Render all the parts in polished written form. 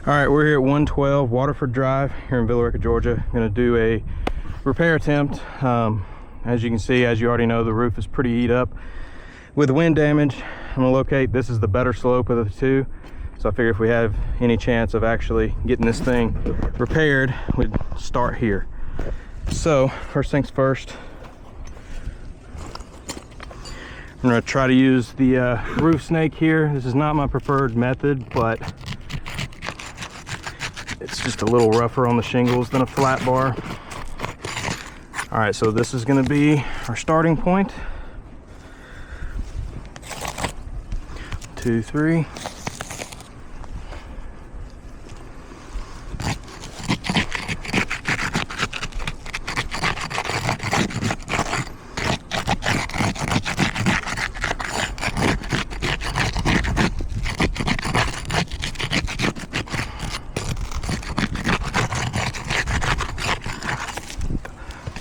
All right, we're here at 112 Waterford Drive here in Rica, Georgia. I'm gonna do a repair attempt. As you can see, as you already know, the roof is pretty eat up with wind damage. I'm gonna locate, this is the better slope of the two. So I figure if we have any chance of actually getting this thing repaired, we'd start here. So first things first, I'm gonna try to use the roof snake here. This is not my preferred method, but it's just a little rougher on the shingles than a flat bar. All right, so this is gonna be our starting point. 2, 3.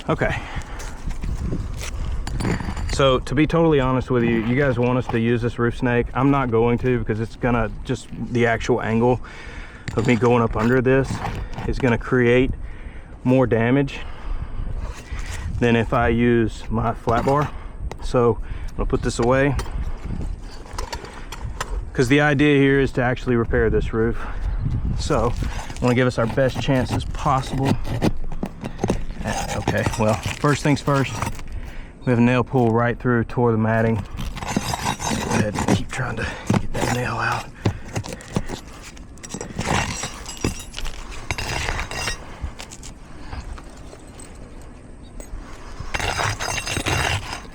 Okay, so to be totally honest with you, you guys want us to use this roof snake. I'm not going to, because it's gonna, just the actual angle of me going up under this is gonna create more damage than if I use my flat bar. So I'm gonna put this away, because the idea here is to actually repair this roof. So I want to give us our best chances possible. Okay, well, first things first, we have a nail pull right through, tore the matting. Go ahead and keep trying to get that nail out.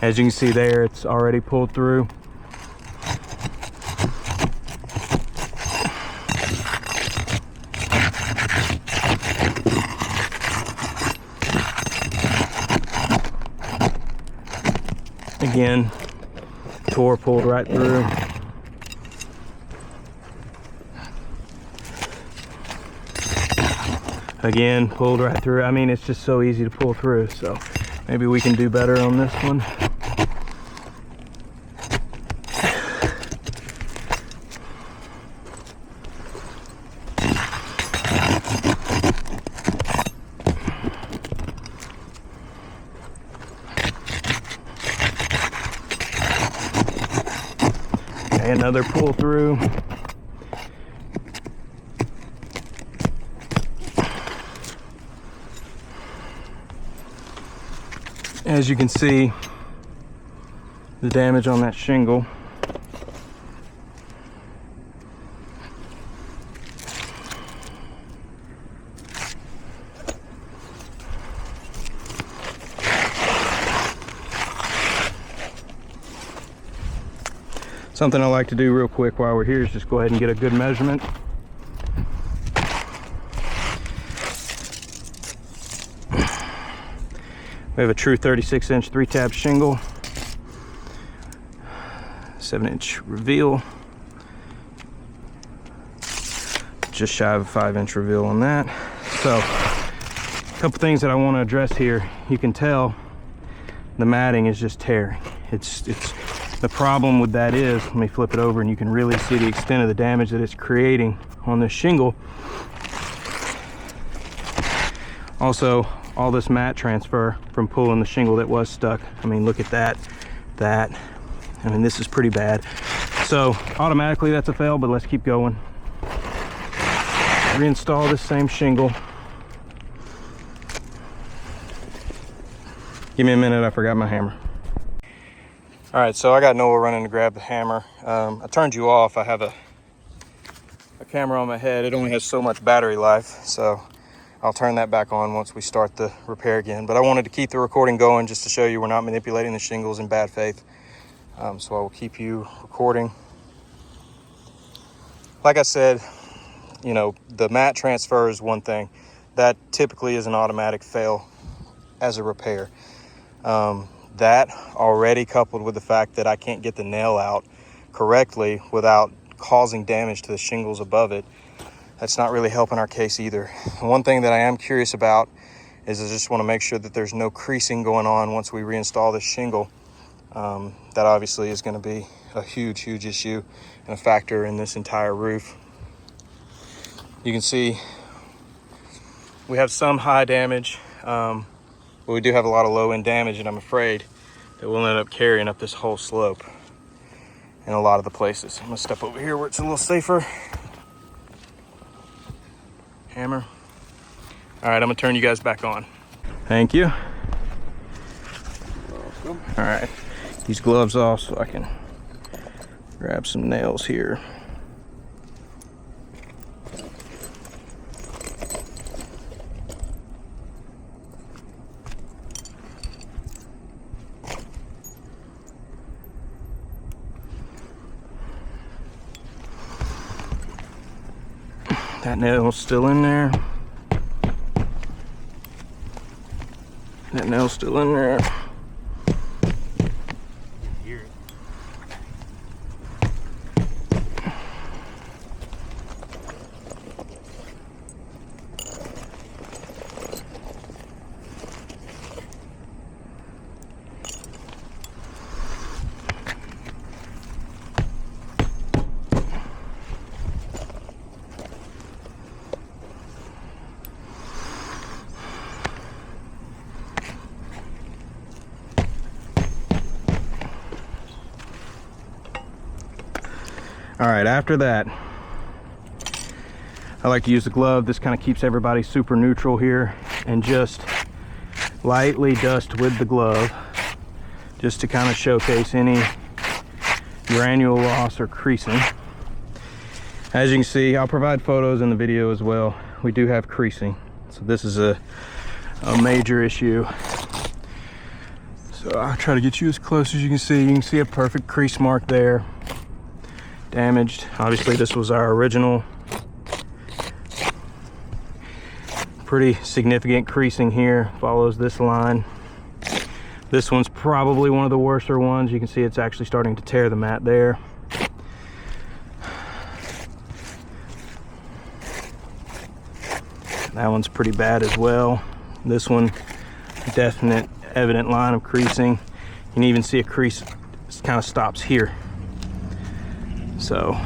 As you can see there, it's already pulled through. Again, pulled right through. Again, pulled right through. I mean, it's just so easy to pull through, so maybe we can do better on this one. Another pull through. As you can see, the damage on that shingle. Something I like to do real quick while we're here is just go ahead and get a good measurement. We have a true 36-inch 3-tab shingle, 7-inch reveal, just shy of a 5-inch reveal on that. So a couple things that I want to address here. You can tell the matting is just tearing. It's the problem with that is, let me flip it over and you can really see the extent of the damage that it's creating on this shingle. Also, all this mat transfer from pulling the shingle that was stuck. I mean, look at that. I mean, this is pretty bad. So automatically that's a fail, but let's keep going. Reinstall this same shingle. Give me a minute, I forgot my hammer. All right, so I got Noah running to grab the hammer. I turned you off. I have a camera on my head. It only has so much battery life, so I'll turn that back on once we start the repair again. But I wanted to keep the recording going just to show you we're not manipulating the shingles in bad faith. So I will keep you recording. Like I said, you know, the mat transfer is one thing. That typically is an automatic fail as a repair. That already coupled with the fact that I can't get the nail out correctly without causing damage to the shingles above it, that's not really helping our case either. And one thing that I am curious about is I just want to make sure that there's no creasing going on once we reinstall this shingle. That obviously is going to be a huge issue and a factor in this entire roof. You can see we have some high damage, but we do have a lot of low end damage, and I'm afraid that we'll end up carrying up this whole slope in a lot of the places. I'm gonna step over here where it's a little safer. Hammer. All right, I'm gonna turn you guys back on. Thank you. Welcome. All right, these gloves off so I can grab some nails here. That nail's still in there. That nail's still in there. Hear it. All right, after that, I like to use the glove. This kind of keeps everybody super neutral here, and just lightly dust with the glove just to kind of showcase any granule loss or creasing. As you can see, I'll provide photos in the video as well. We do have creasing, so this is a major issue. So I'll try to get you as close as you can see. You can see a perfect crease mark there. Damaged. Obviously this was our original. Pretty significant creasing here, follows this line. This one's probably one of the worser ones. You can see it's actually starting to tear the mat there. That one's pretty bad as well. This one, definite evident line of creasing. You can even see a crease kind of stops here. So all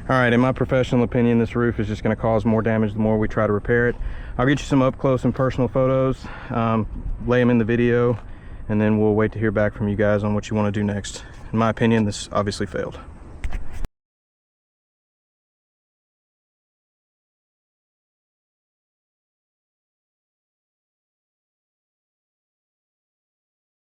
right, in my professional opinion, this roof is just going to cause more damage the more we try to repair it. I'll get you some up close and personal photos, lay them in the video, and then we'll wait to hear back from you guys on what you want to do next. In my opinion, this obviously failed.